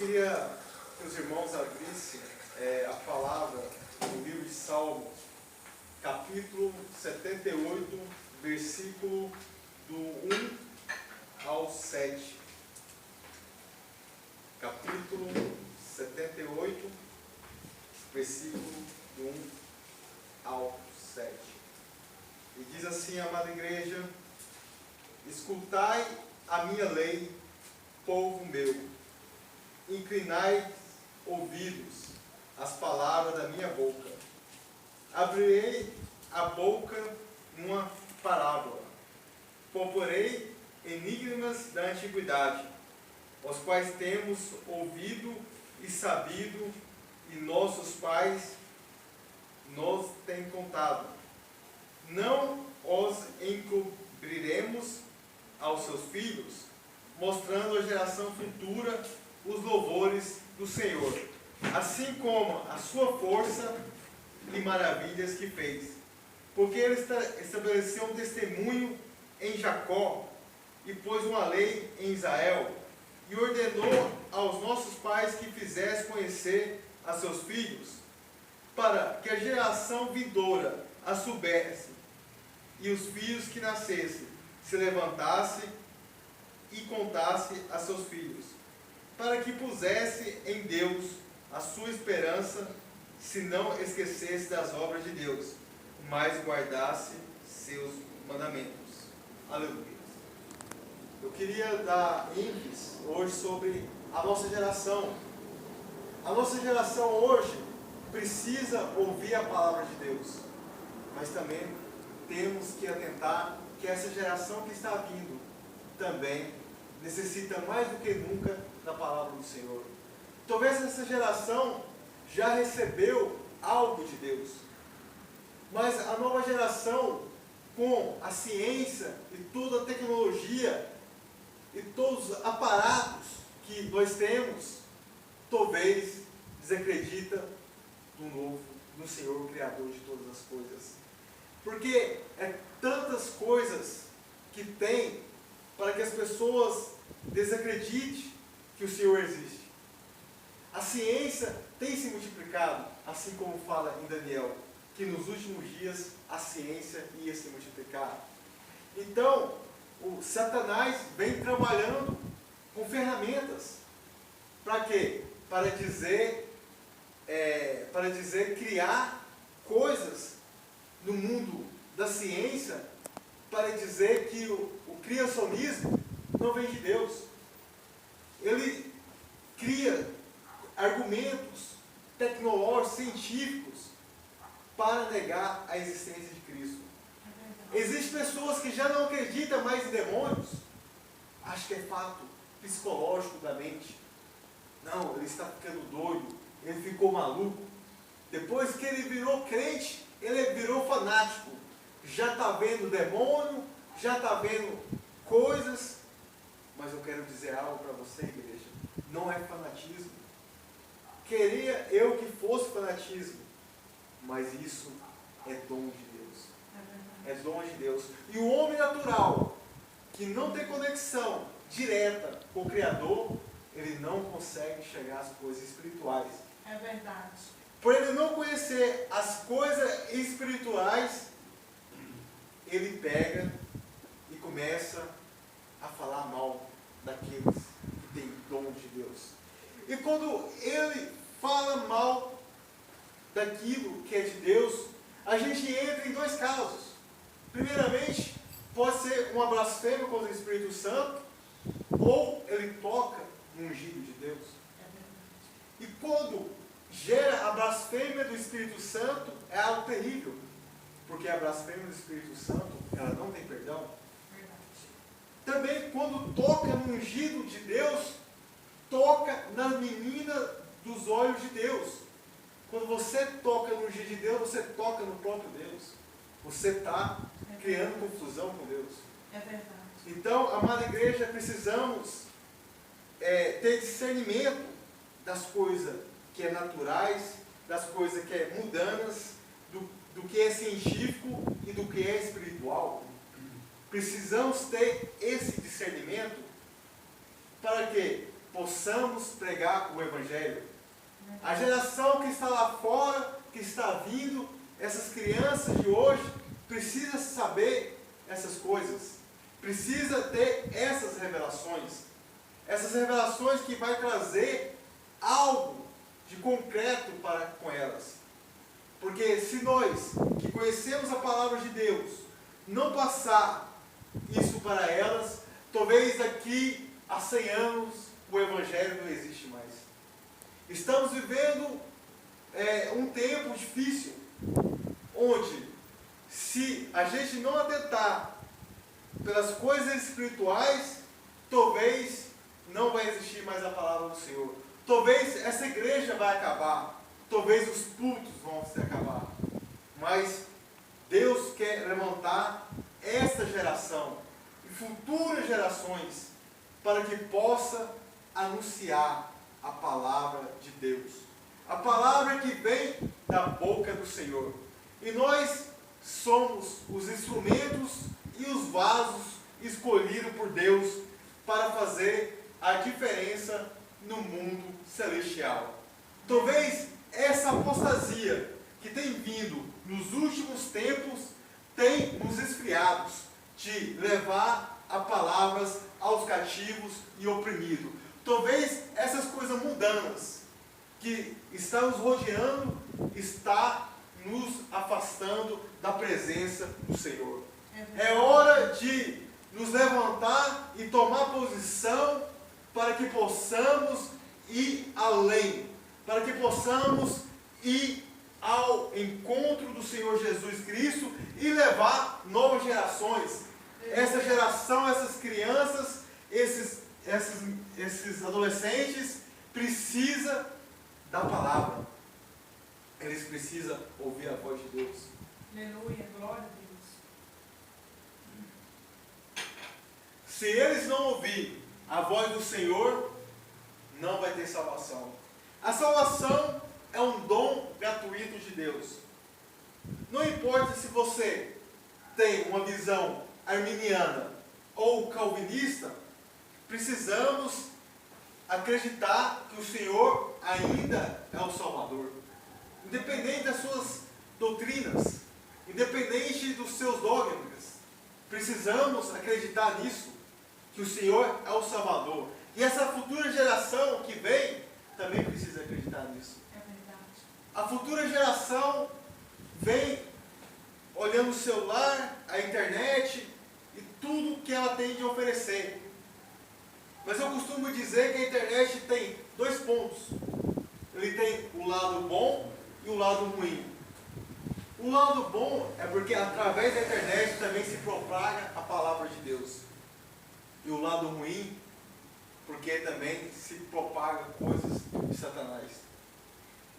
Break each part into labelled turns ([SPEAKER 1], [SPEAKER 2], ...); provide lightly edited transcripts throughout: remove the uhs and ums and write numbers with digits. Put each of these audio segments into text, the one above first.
[SPEAKER 1] queria que os irmãos abrissem a palavra no livro de Salmos, capítulo 78, versículo do 1 ao 7. Capítulo 78, versículo do 1 ao 7. E diz assim, amada igreja: escutai a minha lei, povo meu, inclinai ouvidos às palavras da minha boca. Abrirei a boca numa parábola, proporei enigmas da antiguidade, os quais temos ouvido e sabido, e nossos pais nos têm contado. Não os encobriremos aos seus filhos, mostrando à geração futura os louvores do Senhor, assim como a sua força e maravilhas que fez. Porque ele estabeleceu um testemunho em Jacó, e pôs uma lei em Israel, e ordenou aos nossos pais que fizesse conhecer a seus filhos, para que a geração vindoura a soubesse, e os filhos que nascessem se levantasse e contasse a seus filhos, para que pusesse em Deus a sua esperança, se não esquecesse das obras de Deus, mas guardasse seus mandamentos. Aleluia. Eu queria dar ênfase hoje sobre a nossa geração. A nossa geração hoje precisa ouvir a palavra de Deus, mas também temos que atentar que essa geração que está vindo também necessita mais do que nunca da palavra do Senhor. Talvez essa geração já recebeu algo de Deus, mas a nova geração, com a ciência e toda a tecnologia e todos os aparatos que nós temos, talvez desacredita no Senhor, Criador de todas as coisas. Porque é tantas coisas que tem para que as pessoas desacreditem que o Senhor existe. A ciência tem se multiplicado, assim como fala em Daniel, que nos últimos dias a ciência ia se multiplicar. Então, o Satanás vem trabalhando com ferramentas. Para quê? Para dizer, criar coisas no mundo da ciência, para dizer que o criacionismo não vem de Deus. Ele cria argumentos tecnológicos, científicos, para negar a existência de Cristo. Existem pessoas que já não acreditam mais em demônios. Acho que é fato psicológico da mente. Não, ele está ficando doido, ele ficou maluco. Depois que ele virou crente, ele virou fanático. Já está vendo demônio, já está vendo coisas. Mas eu quero dizer algo para você, igreja. Não é fanatismo. Queria eu que fosse fanatismo, mas isso é dom de Deus. É dom de Deus. E o homem natural, que não tem conexão direta com o Criador, ele não consegue chegar às coisas espirituais.
[SPEAKER 2] É verdade.
[SPEAKER 1] Por ele não conhecer as coisas espirituais, ele pega e começa a falar mal daqueles que têm dom de Deus. E quando ele fala mal daquilo que é de Deus, a gente entra em dois casos. Primeiramente, pode ser uma blasfêmia contra o Espírito Santo, ou ele toca no ungido de Deus. E quando gera a blasfêmia do Espírito Santo, é algo terrível, porque a blasfêmia do Espírito Santo, ela não tem perdão. Também quando toca no ungido de Deus, toca na menina dos olhos de Deus. Quando você toca no ungido de Deus, você toca no próprio Deus. Você está criando confusão com Deus.
[SPEAKER 2] É verdade.
[SPEAKER 1] Então, amada igreja, precisamos ter discernimento das coisas que é naturais, das coisas que é mundanas, do que é científico e do que é espiritual. Precisamos ter esse discernimento para quê? possamos pregar o Evangelho. A geração que está lá fora, que está vindo, essas crianças de hoje, precisa saber essas coisas. Precisa ter essas revelações. Essas revelações que vai trazer algo de concreto para com elas. Porque se nós, que conhecemos a palavra de Deus, não passar isso para elas, talvez daqui a 100 anos o Evangelho não existe mais. Estamos vivendo um tempo difícil, onde se a gente não atentar pelas coisas espirituais, talvez não vai existir mais a palavra do Senhor. Talvez essa igreja vai acabar. Talvez os cultos vão se acabar. Mas Deus quer levantar esta geração e futuras gerações para que possa anunciar a palavra de Deus. A palavra que vem da boca do Senhor. E nós somos os instrumentos e os vasos escolhidos por Deus para fazer a diferença no mundo celestial. Talvez essa apostasia que tem vindo nos últimos tempos tem nos esfriados de levar a palavras aos cativos e oprimidos. Talvez essas coisas mundanas que estão nos rodeando está nos afastando da presença do Senhor. É hora de nos levantar e tomar posição para que possamos ir além, para que possamos ir ao encontro do Senhor Jesus Cristo e levar novas gerações. Essa geração, essas crianças, esses adolescentes precisa da palavra. Eles precisam ouvir a voz de Deus.
[SPEAKER 2] Aleluia, glória a Deus.
[SPEAKER 1] Se eles não ouvirem a voz do Senhor, não vai ter salvação. A salvação é um dom gratuito de Deus. Não importa se você tem uma visão arminiana ou calvinista, precisamos acreditar que o Senhor ainda é o Salvador. Independente das suas doutrinas, independente dos seus dogmas, precisamos acreditar nisso, que o Senhor é o Salvador. E essa futura geração que vem também precisa acreditar nisso.
[SPEAKER 2] É verdade.
[SPEAKER 1] A futura geração vem olhando o celular, a internet e tudo que ela tem de oferecer. Mas eu costumo dizer que a internet tem dois pontos. Ele tem o lado bom e o lado ruim. O lado bom é porque através da internet também se propaga a palavra de Deus. E o lado ruim, porque também se propaga coisas de Satanás.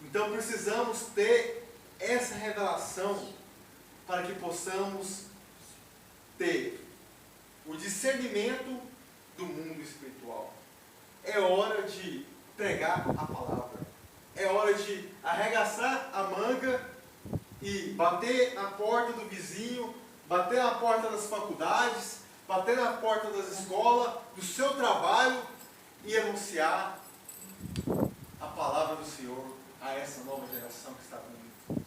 [SPEAKER 1] Então precisamos ter essa revelação para que possamos ter o discernimento do mundo espiritual. É hora de pregar a palavra. É hora de arregaçar a manga e bater na porta do vizinho, bater na porta das faculdades, bater na porta das escolas, do seu trabalho e anunciar a palavra do Senhor a essa nova geração que está vindo.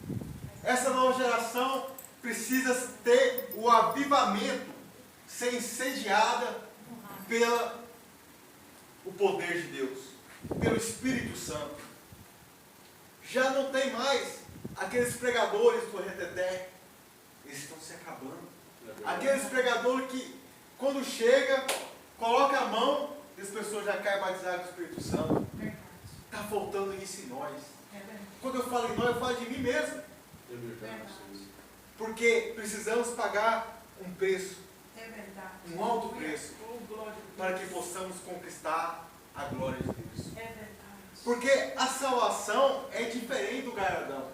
[SPEAKER 1] Essa nova geração precisa ter o avivamento, ser incendiada pelo poder de Deus, pelo Espírito Santo. Já não tem mais aqueles pregadores do reteté, eles estão se acabando. Aqueles pregadores que, quando chega, coloca a mão e as pessoas já caem batizadas com o Espírito Santo. Está faltando isso em nós. Quando eu falo em nós, eu falo de mim mesmo. Porque precisamos pagar um preço, um alto preço, para que possamos conquistar a glória de Deus. Porque a salvação é diferente do galardão.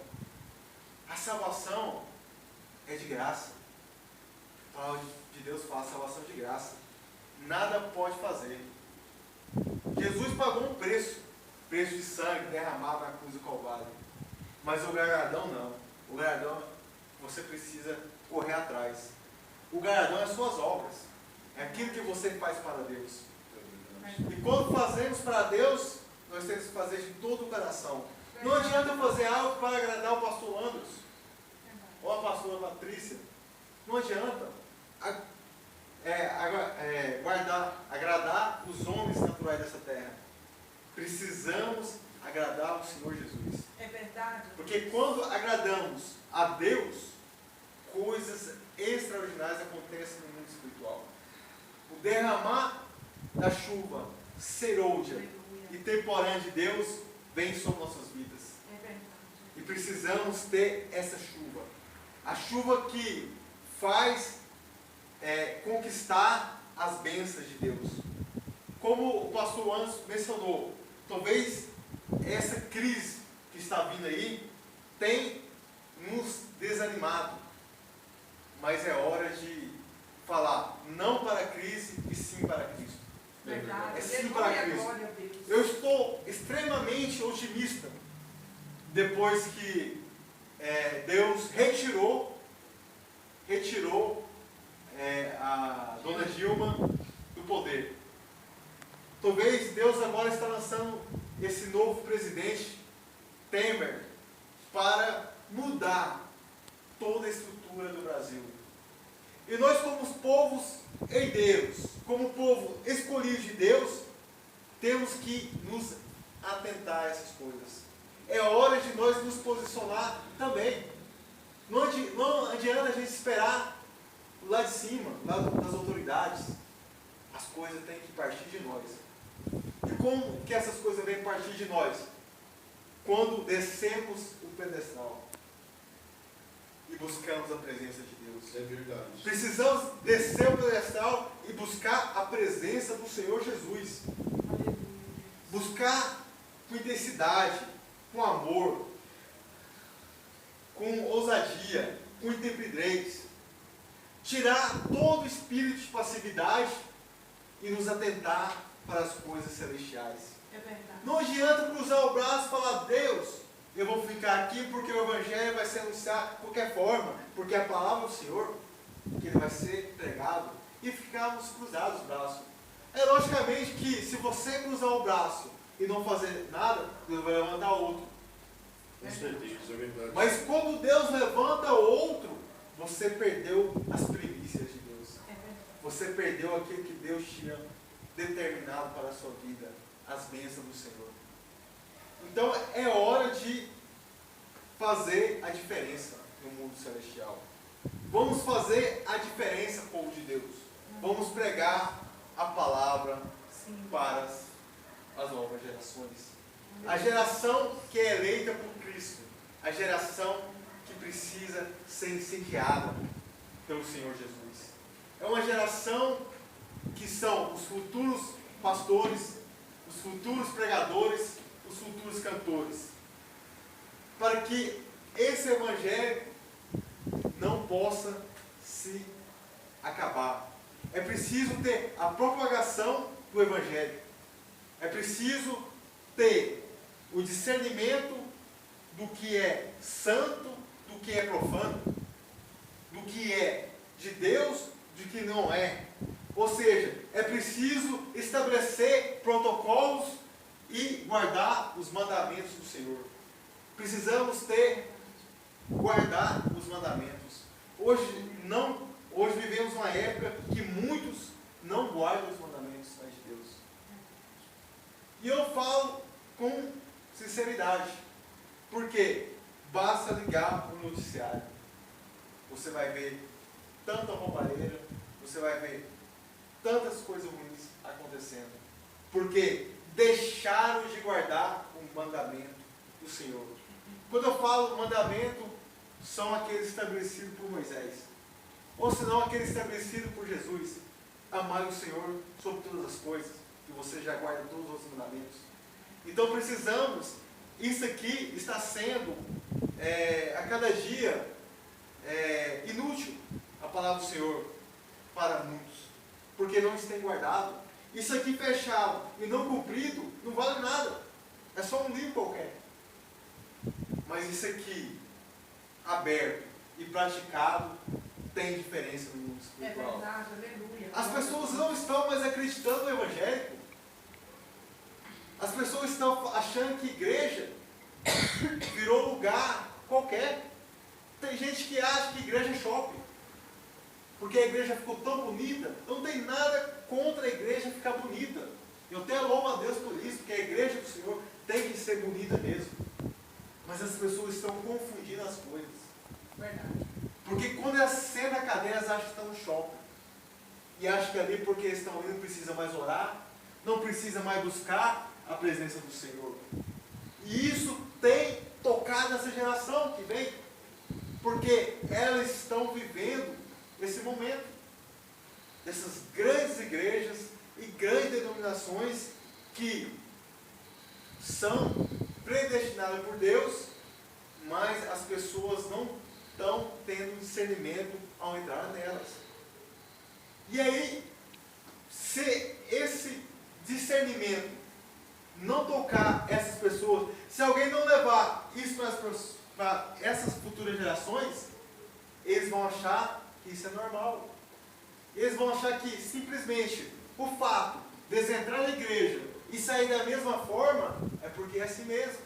[SPEAKER 1] A salvação é de graça. A palavra de Deus fala salvação de graça. Nada pode fazer. Jesus pagou um preço de sangue derramado na cruz do Calvário. Mas o galardão não. O galardão você precisa correr atrás. O galardão é as suas obras. É aquilo que você faz para Deus. E quando fazemos para Deus, nós temos que fazer de todo o coração. Não adianta eu fazer algo para agradar o pastor Anderson ou a pastora Patrícia. Não adianta agradar os homens naturais dessa terra. Precisamos agradar o Senhor Jesus.
[SPEAKER 2] É verdade.
[SPEAKER 1] Porque quando agradamos a Deus, coisas extraordinárias acontecem no mundo espiritual. O derramar da chuva serôdia e temporânea de Deus vem sobre nossas vidas.
[SPEAKER 2] É verdade.
[SPEAKER 1] E precisamos ter essa chuva. A chuva que faz conquistar as bênçãos de Deus. Como o pastor Anderson mencionou, talvez essa crise que está vindo aí tem nos desanimado. Mas é hora de falar não para a crise e sim para Cristo.
[SPEAKER 2] Verdade.
[SPEAKER 1] É sim para Cristo.
[SPEAKER 2] Glória a Deus.
[SPEAKER 1] Eu estou extremamente otimista depois que Deus retirou a dona Dilma do poder. Talvez Deus agora está lançando esse novo presidente, Temer, para mudar toda a estrutura do Brasil. E nós, como povos herdeiros, como povo escolhido de Deus, temos que nos atentar a essas coisas. É hora de nós nos posicionar também. Não adianta a gente esperar lá de cima, lá das autoridades. As coisas têm que partir de nós. E como que essas coisas vêm partir de nós? Quando descemos o pedestal e buscamos a presença de Deus.
[SPEAKER 3] É verdade.
[SPEAKER 1] Precisamos descer o pedestal e buscar a presença do Senhor Jesus.
[SPEAKER 2] Aleluia.
[SPEAKER 1] Buscar com intensidade, com amor, com ousadia, com intrepidez. Tirar todo o espírito de passividade e nos atentar para as coisas celestiais.
[SPEAKER 2] É verdade.
[SPEAKER 1] Não adianta cruzar o braço e falar: Deus, eu vou ficar aqui porque o Evangelho vai ser anunciado de qualquer forma, porque a palavra do Senhor, que ele vai ser pregado, e ficarmos cruzados os braços. É logicamente que se você cruzar o braço e não fazer nada, Deus vai levantar outro.
[SPEAKER 3] Com certeza, isso é verdade.
[SPEAKER 1] Mas quando Deus levanta outro, você perdeu as primícias de Deus.
[SPEAKER 2] É verdade.
[SPEAKER 1] Você perdeu aquilo que Deus tinha determinado para a sua vida, as bênçãos do Senhor. Então é hora de fazer a diferença no mundo celestial. Vamos fazer a diferença, povo de Deus. Vamos pregar a palavra
[SPEAKER 2] Sim.
[SPEAKER 1] para as novas gerações. A geração que é eleita por Cristo. A geração que precisa ser incendiada pelo Senhor Jesus. É uma geração que são os futuros pastores, os futuros pregadores, os futuros cantores. Para que esse evangelho não possa se acabar. É preciso ter a propagação do evangelho. É preciso ter o discernimento do que é santo, do que é profano, do que é de Deus, do que não é. Ou seja, é preciso estabelecer protocolos e guardar os mandamentos do Senhor. Precisamos guardar os mandamentos. Hoje vivemos uma época que muitos não guardam os mandamentos de Deus. E eu falo com sinceridade, porque basta ligar o noticiário. Você vai ver tanta roubalheira, você vai ver tantas coisas ruins acontecendo. Porque deixaram de guardar o mandamento do Senhor. Quando eu falo mandamento, são aqueles estabelecidos por Moisés. Ou senão aqueles estabelecidos por Jesus. Amar o Senhor sobre todas as coisas. Que você já guarda todos os outros mandamentos. Então precisamos, isso aqui está sendo a cada dia inútil a palavra do Senhor para muitos. Porque não se tem guardado. Isso aqui fechado e não cumprido não vale nada. É só um livro qualquer. Mas isso aqui, aberto e praticado, tem diferença no mundo
[SPEAKER 2] É
[SPEAKER 1] espiritual.
[SPEAKER 2] verdade, aleluia.
[SPEAKER 1] As pessoas não estão mais acreditando no evangélico. As pessoas estão achando que igreja virou lugar qualquer. Tem gente que acha que igreja é shopping, porque a igreja ficou tão bonita. Não tem nada contra a igreja ficar bonita. Eu até louvo a Deus por isso, porque a igreja do Senhor tem que ser bonita mesmo. Mas as pessoas estão confundindo as coisas.
[SPEAKER 2] Verdade.
[SPEAKER 1] Porque quando elas sentam na cadeira, elas acham que estão no shopping. E acham que ali, porque eles estão ali, não precisa mais orar, não precisa mais buscar a presença do Senhor. E isso tem tocado essa geração que vem, porque elas estão vivendo esse momento dessas grandes igrejas e grandes denominações que são predestinadas por Deus, mas as pessoas não estão tendo discernimento ao entrar nelas. E aí, se esse discernimento não tocar essas pessoas, se alguém não levar isso para essas futuras gerações, eles vão achar que isso é normal. Eles vão achar que simplesmente o fato de eles entrar na igreja e sair da mesma forma é porque é assim mesmo.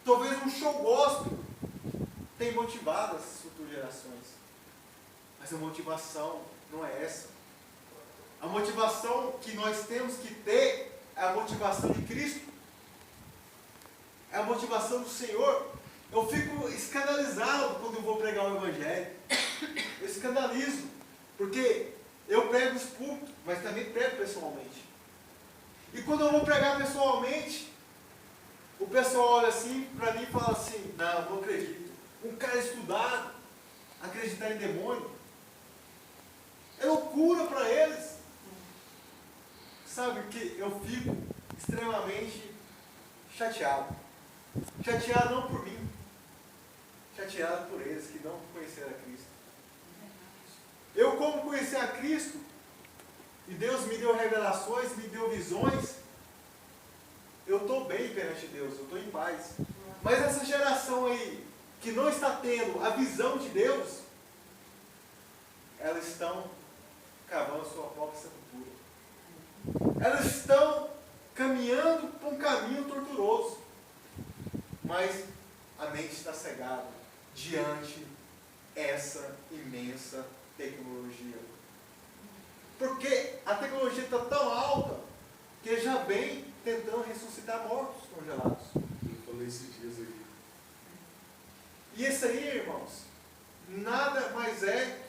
[SPEAKER 1] Talvez um show gospel tenha motivado essas futuras gerações, mas a motivação não é essa. A motivação que nós temos que ter é a motivação de Cristo. É a motivação do Senhor. Eu fico escandalizado quando eu vou pregar o Evangelho. Eu escandalizo. Porque eu prego os púlpitos, mas também prego pessoalmente. E quando eu vou pregar pessoalmente, o pessoal olha assim para mim e fala assim: não, não acredito. Um cara estudado, acreditar em demônio, é loucura para eles. Sabe que eu fico extremamente chateado. Chateado não por mim, chateado por eles que não conheceram a Cristo. Eu, como conhecer a Cristo, e Deus me deu revelações, me deu visões, eu estou bem perante Deus, eu estou em paz. Mas essa geração aí, que não está tendo a visão de Deus, elas estão cavando sua própria sepultura. Elas estão caminhando por um caminho torturoso, mas a mente está cegada diante essa imensa tecnologia. Porque a tecnologia está tão alta que já vem tentando ressuscitar mortos congelados.
[SPEAKER 3] Eu falei esses dias aqui.
[SPEAKER 1] E isso aí, irmãos, nada mais é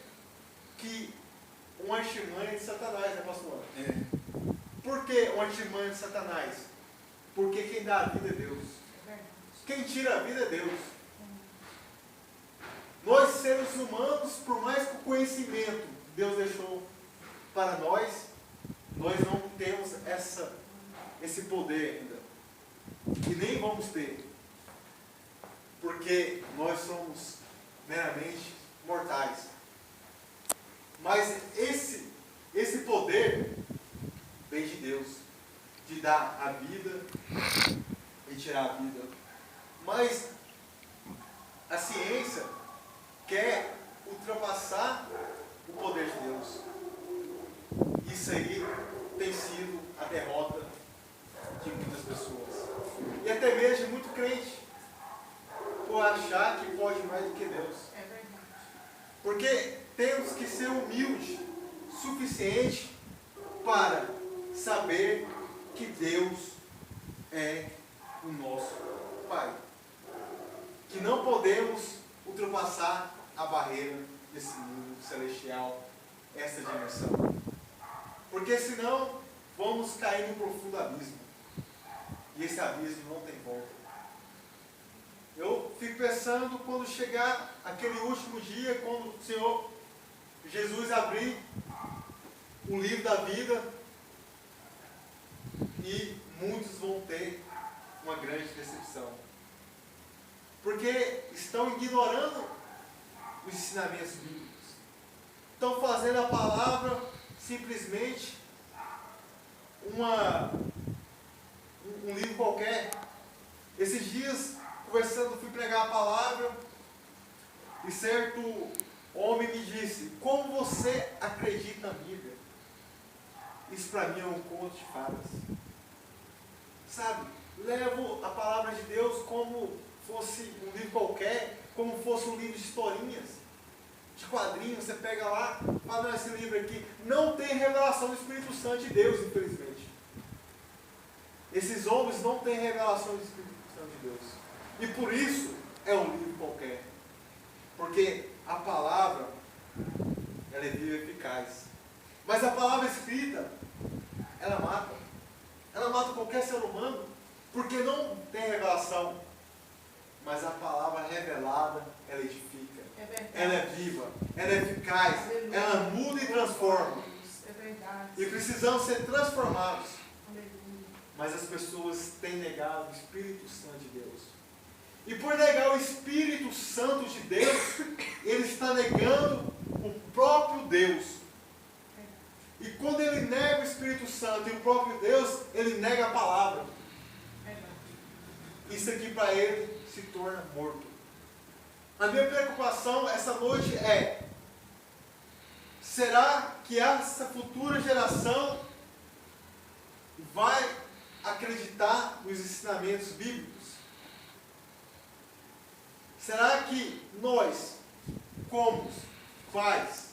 [SPEAKER 1] que uma artimanha de Satanás, né, pastor?
[SPEAKER 3] É.
[SPEAKER 1] Por que uma artimanha de Satanás? Porque quem dá a vida é Deus. Quem tira a vida é Deus. Nós, seres humanos, por mais que o conhecimento Deus deixou para nós, nós não temos esse poder ainda. E nem vamos ter. Porque nós somos meramente mortais. Mas esse poder vem de Deus, de dar a vida e tirar a vida. Mas a ciência quer ultrapassar o poder de Deus. Isso aí tem sido a derrota de muitas pessoas. E até mesmo de muito crente, por achar que pode mais do que Deus.
[SPEAKER 2] É verdade.
[SPEAKER 1] Porque temos que ser humildes o suficiente para saber que Deus é o nosso Pai. Que não podemos ultrapassar a barreira desse mundo celestial, essa dimensão. Porque senão vamos cair no profundo abismo. E esse abismo não tem volta. Eu fico pensando quando chegar aquele último dia, quando o Senhor Jesus abrir o livro da vida, e muitos vão ter uma grande decepção. Porque estão ignorando os ensinamentos bíblicos. Estão fazendo a palavra simplesmente um livro qualquer. Esses dias, conversando, fui pregar a palavra, e certo homem me disse: como você acredita na Bíblia? Isso para mim é um conto de fadas. sabe, levo a palavra de Deus como fosse um livro qualquer, como fosse um livro de historinhas, de quadrinhos. Você pega lá, fala, não, esse livro aqui não tem revelação do Espírito Santo de Deus, infelizmente. Esses homens não têm revelação do Espírito Santo de Deus. E por isso é um livro qualquer. Porque a palavra, ela é viva e eficaz. Mas a palavra escrita, ela mata. Ela mata qualquer ser humano, porque não tem revelação. Mas a palavra revelada, ela edifica.
[SPEAKER 2] É verdade.
[SPEAKER 1] Ela é viva, ela é eficaz,
[SPEAKER 2] Aleluia.
[SPEAKER 1] ela muda e transforma.
[SPEAKER 2] É verdade.
[SPEAKER 1] E precisamos ser transformados.
[SPEAKER 2] Aleluia.
[SPEAKER 1] Mas as pessoas têm negado o Espírito Santo de Deus. E por negar o Espírito Santo de Deus, ele está negando o próprio Deus. E quando ele nega o Espírito Santo e o próprio Deus, ele nega a palavra. Isso aqui para ele se torna morto. A minha preocupação essa noite é: será que essa futura geração vai acreditar nos ensinamentos bíblicos? Será que nós, como pais,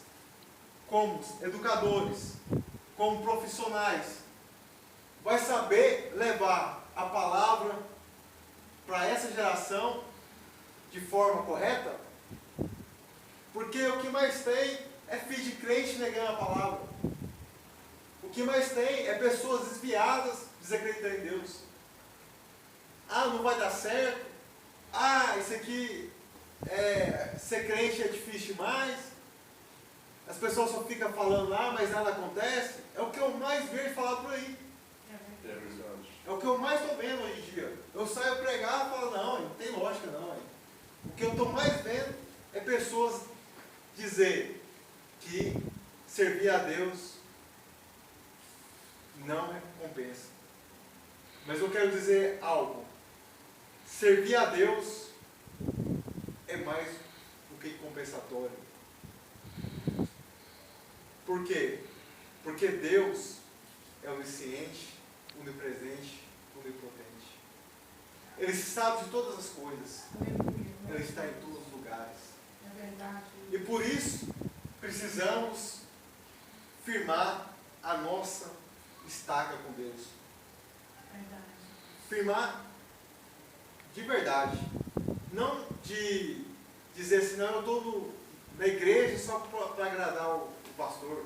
[SPEAKER 1] como educadores, como profissionais, vai saber levar a palavra para essa geração de forma correta? Porque o que mais tem é filho de crente negando a palavra. O que mais tem é pessoas desviadas desacreditando em Deus. Ah, não vai dar certo. Ah, isso aqui, ser crente é difícil demais. As pessoas só ficam falando lá, mas nada acontece. É o que eu mais vejo falar por aí.
[SPEAKER 3] É verdade.
[SPEAKER 1] É o que eu mais estou vendo hoje em dia. Eu saio pregar e falo, não tem lógica não. O que eu estou mais vendo é pessoas dizer que servir a Deus não recompensa. Mas eu quero dizer algo. Servir a Deus é mais do que compensatório. Por quê? Porque Deus é onisciente, onipresente, onipotente. Ele sabe de todas as coisas.
[SPEAKER 2] Aleluia.
[SPEAKER 1] Ele está em todos os lugares.
[SPEAKER 2] É verdade.
[SPEAKER 1] E por isso, precisamos firmar a nossa estaca com Deus.
[SPEAKER 2] Verdade.
[SPEAKER 1] Firmar de verdade. Não de dizer assim, não, eu estou na igreja só para agradar o pastor.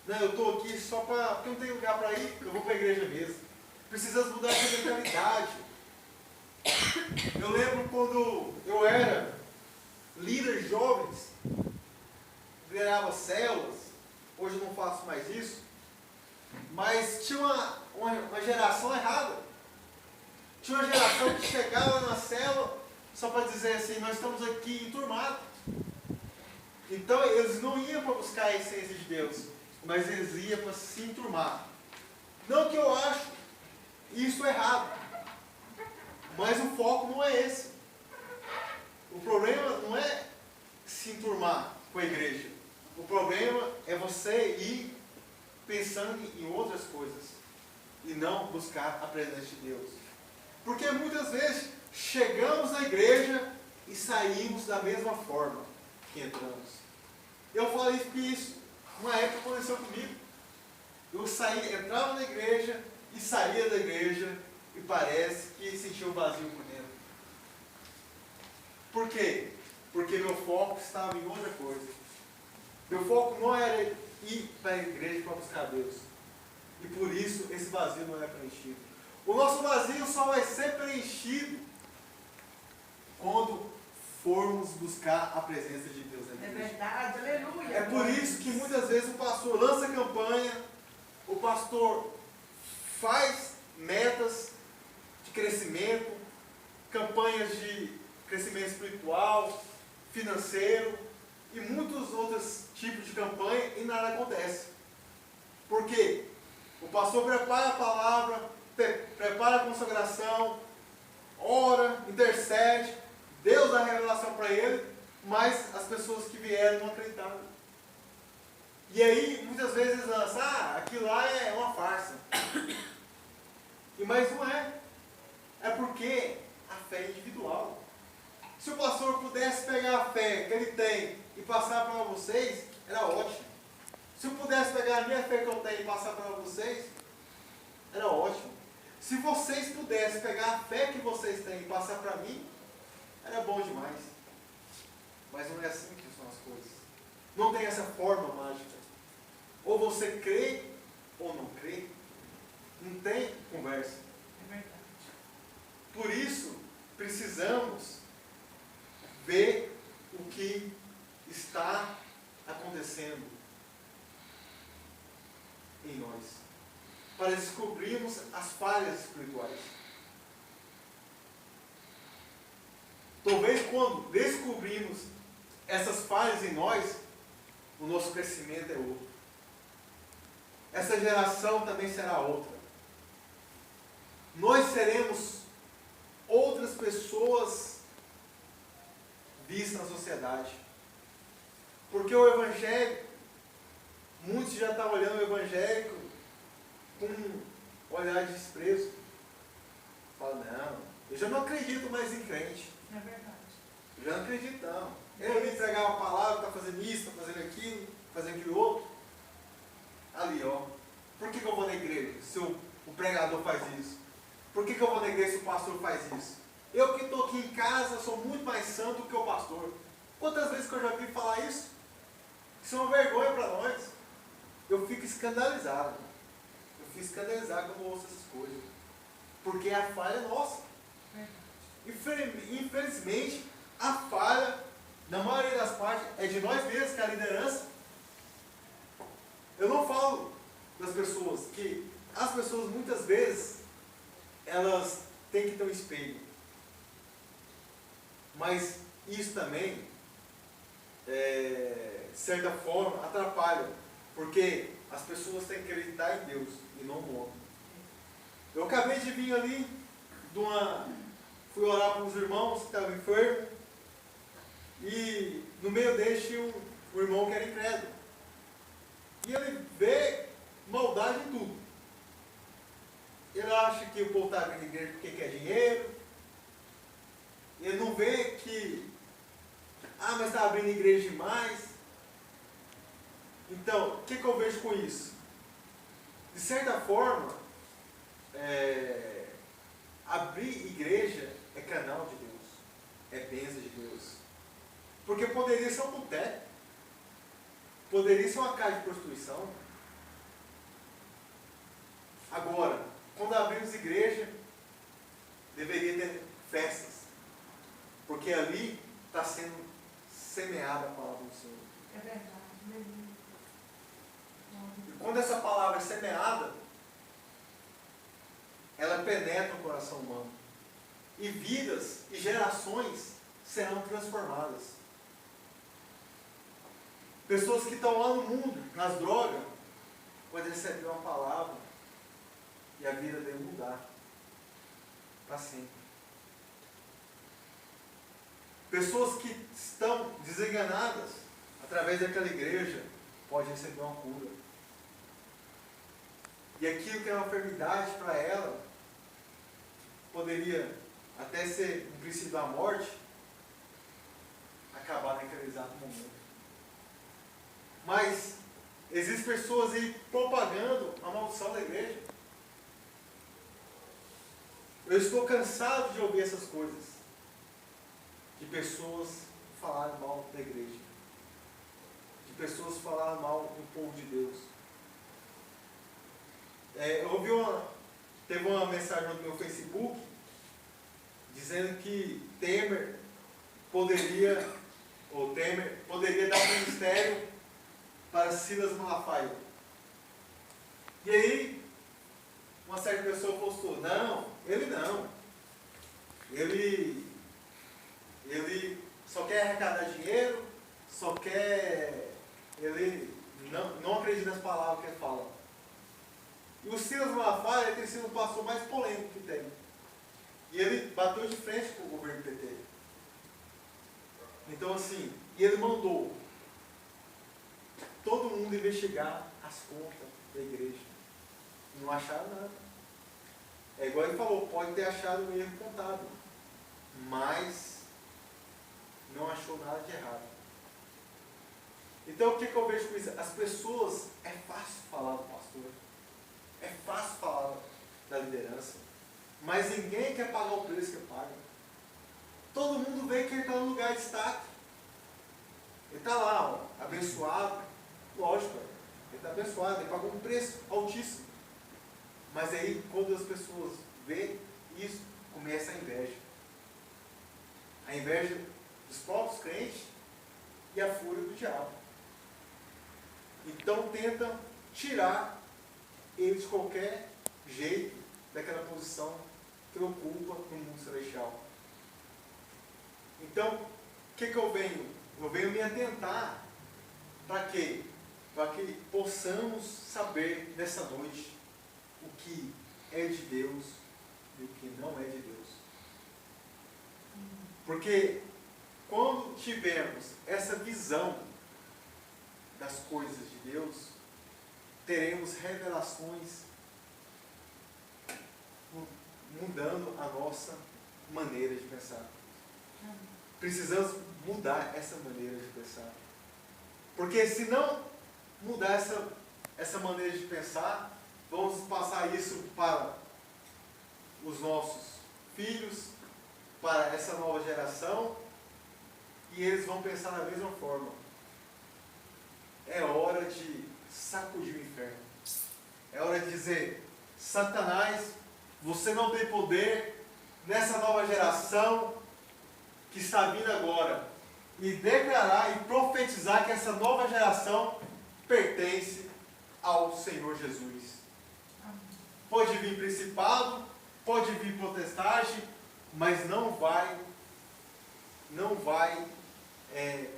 [SPEAKER 1] Não, eu estou aqui só porque não tem lugar para ir, eu vou para a igreja mesmo. Precisamos mudar essa mentalidade. Eu lembro quando eu era líder de jovens, liderava células, hoje eu não faço mais isso, mas tinha uma geração errada. Tinha uma geração que chegava na célula só para dizer assim, nós estamos aqui enturmados. Então eles não iam para buscar a essência de Deus, mas eles iam para se enturmar. Não que eu acho isso errado, mas o foco não é esse. O problema não é se enturmar com a igreja. O problema é você ir pensando em outras coisas e não buscar a presença de Deus. Porque muitas vezes chegamos na igreja e saímos da mesma forma que entramos. Eu falei que isso, uma época aconteceu comigo. Eu entrava na igreja e saía da igreja e parece que sentia um vazio por dentro. Por quê? Porque meu foco estava em outra coisa. Meu foco não era ir para a igreja para buscar Deus. E por isso esse vazio não é preenchido. O nosso vazio só vai ser preenchido quando formos buscar a presença de Deus na
[SPEAKER 2] É
[SPEAKER 1] igreja.
[SPEAKER 2] verdade. Aleluia.
[SPEAKER 1] É por isso que muitas vezes o pastor lança campanha, o pastor faz metas de crescimento, campanhas de crescimento espiritual, financeiro e muitos outros tipos de campanha e nada acontece. Por quê? O pastor prepara a palavra, prepara a consagração, ora, intercede, Deus dá a revelação para ele, mas as pessoas que vieram não acreditaram. E aí, muitas vezes lança, aquilo lá é uma farsa. Mas não é. É porque a fé é individual. Se o pastor pudesse pegar a fé que ele tem e passar para vocês, era ótimo. Se eu pudesse pegar a minha fé que eu tenho e passar para vocês, era ótimo. Se vocês pudessem pegar a fé que vocês têm e passar para mim, era bom demais. Mas não é assim que são as coisas. Não tem essa forma mágica. Ou você crê ou não crê. Não tem conversa.
[SPEAKER 2] É verdade.
[SPEAKER 1] Por isso, precisamos ver o que está acontecendo em nós, para descobrirmos as falhas espirituais. Talvez quando descobrimos essas falhas em nós, o nosso crescimento é outro. Essa geração também será outra. Nós seremos outras pessoas vistas na sociedade. Porque o Evangelho, muitos já estão olhando o evangélico com um olhar de desprezo. Fala, não, eu já não acredito mais em crente.
[SPEAKER 2] É verdade.
[SPEAKER 1] Eu já não acredito, não. Ele me entregar uma palavra, está fazendo isso, está fazendo aquilo, fazendo aquilo outro. Ali, ó. Por que eu vou na igreja se o pregador faz isso? Por que eu vou na igreja se o pastor faz isso? Eu que estou aqui em casa sou muito mais santo do que o pastor. Quantas vezes que eu já vi falar isso? Isso é uma vergonha para nós. Eu fico escandalizado. Eu fico escandalizado quando eu ouço essas coisas. Porque a falha é nossa. Infelizmente, a falha, na maioria das partes, é de nós mesmos, que é a liderança. Eu não falo das pessoas, que as pessoas muitas vezes, elas têm que ter um espelho. Mas isso também, de certa forma, atrapalha. Porque as pessoas têm que acreditar em Deus e não no homem. Eu acabei de vir ali, fui orar para os irmãos que estavam enfermos, e no meio deles tinha um irmão que era incrédulo. E ele vê maldade em tudo. Ele acha que o povo está abrindo igreja porque quer dinheiro. Ele não vê que, mas está abrindo igreja demais. Então, o que eu vejo com isso? De certa forma, abrir igreja é canal de Deus, é bênção de Deus. Porque poderia ser um boteco, poderia ser uma casa de prostituição. Agora, quando abrimos igreja, deveria ter festas, porque ali está sendo semeada a palavra do Senhor.
[SPEAKER 2] É verdade.
[SPEAKER 1] E quando essa palavra é semeada, ela penetra o coração humano. E vidas e gerações serão transformadas. Pessoas que estão lá no mundo, nas drogas, podem receber uma palavra e a vida dele mudar para sempre. Pessoas que estão desenganadas, através daquela igreja, podem receber uma cura. E aquilo que é uma enfermidade para ela, poderia até ser um princípio da morte, acabar naquele exato momento. Mas existem pessoas aí propagando a maldição da igreja. Eu estou cansado de ouvir essas coisas, de pessoas falarem mal da igreja, de pessoas falarem mal do povo de Deus. Eu teve uma mensagem no meu Facebook dizendo que Temer poderia dar um ministério para Silas Malafaia. E aí, uma certa pessoa postou, não, ele não. Ele só quer arrecadar dinheiro, ele não acredita nas palavras que ele fala. E o Silas Malafaia tem sido o pastor mais polêmico que tem. E ele bateu de frente com o governo PT. Então assim, e ele mandou todo mundo investigar as contas da igreja. Não acharam nada. É igual igual ele falou, pode ter achado um erro contábil, mas não achou nada de errado. Então o que eu vejo com isso? As pessoas, é fácil falar do pastor, é fácil falar da liderança, mas ninguém quer pagar o preço que paga. Todo mundo vê que ele está no lugar de destaque. Ele está lá, ó, abençoado, lógico, ele está abençoado, ele pagou um preço altíssimo. Mas aí, quando as pessoas veem isso, começa a inveja. A inveja dos próprios crentes e a fúria do diabo. Então tentam tirar ele de qualquer jeito daquela posição que ele ocupa no mundo celestial. Então, o que eu venho? Eu venho me atentar para quê? Para que possamos saber nessa noite o que é de Deus e o que não é de Deus. Porque quando tivermos essa visão das coisas de Deus, teremos revelações mudando a nossa maneira de pensar. Precisamos mudar essa maneira de pensar. Porque se não mudar essa maneira de pensar, vamos passar isso para os nossos filhos, para essa nova geração, e eles vão pensar da mesma forma. É hora de sacudir o inferno. É hora de dizer: Satanás, você não tem poder nessa nova geração que está vindo agora. E declarar e profetizar que essa nova geração pertence ao Senhor Jesus. Pode vir principado, pode vir potestade, mas não vai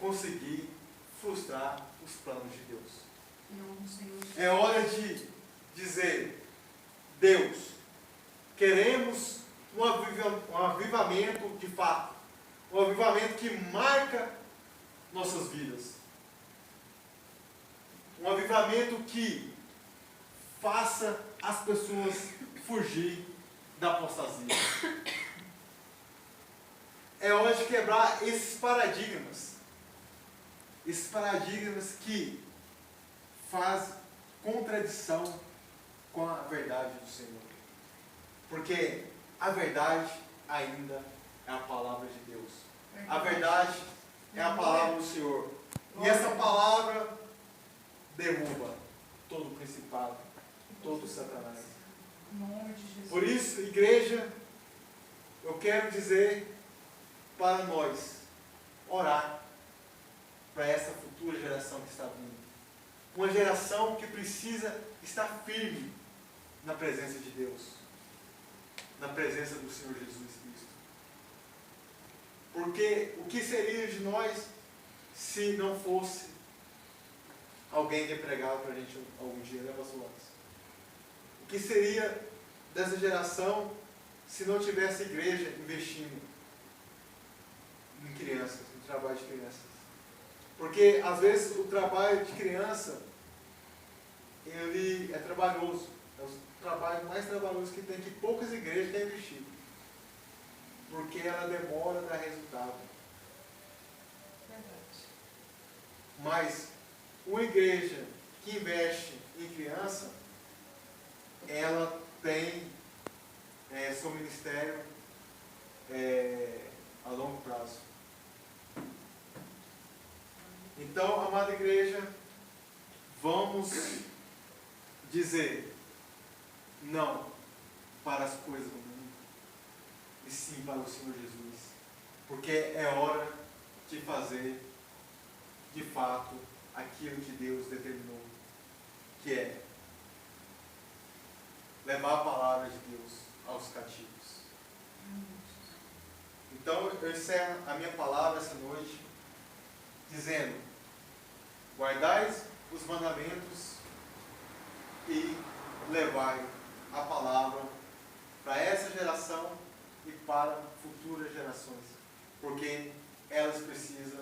[SPEAKER 1] conseguir frustrar os planos de Deus. É hora de dizer: Deus, queremos um avivamento de fato, um avivamento que marca nossas vidas, um avivamento que faça as pessoas fugir da apostasia. É hora de quebrar esses paradigmas que fazem contradição com a verdade do Senhor. Porque a verdade ainda é a palavra de Deus. A verdade é a palavra do Senhor. E essa palavra derruba todo o principado, todo o Satanás. Por isso, igreja, eu quero dizer para nós orar para essa futura geração que está vindo. Uma geração que precisa estar firme na presença de Deus, na presença do Senhor Jesus Cristo. Porque o que seria de nós se não fosse alguém que pregava para a gente algum dia, né, pastor Lucas? O que seria dessa geração se não tivesse igreja investindo em crianças, no trabalho de crianças? Porque às vezes o trabalho de criança ele é trabalhoso, é o trabalho mais trabalhoso que tem, que poucas igrejas têm investido, porque ela demora a dar resultado. Mas uma igreja que investe em criança, ela tem seu ministério a longo prazo. Então, amada igreja, vamos dizer não para as coisas do mundo e sim para o Senhor Jesus, porque é hora de fazer de fato aquilo que Deus determinou, que é levar a palavra de Deus aos cativos. Então eu encerro a minha palavra essa noite dizendo: guardais os mandamentos e levai a palavra para essa geração e para futuras gerações, porque elas precisam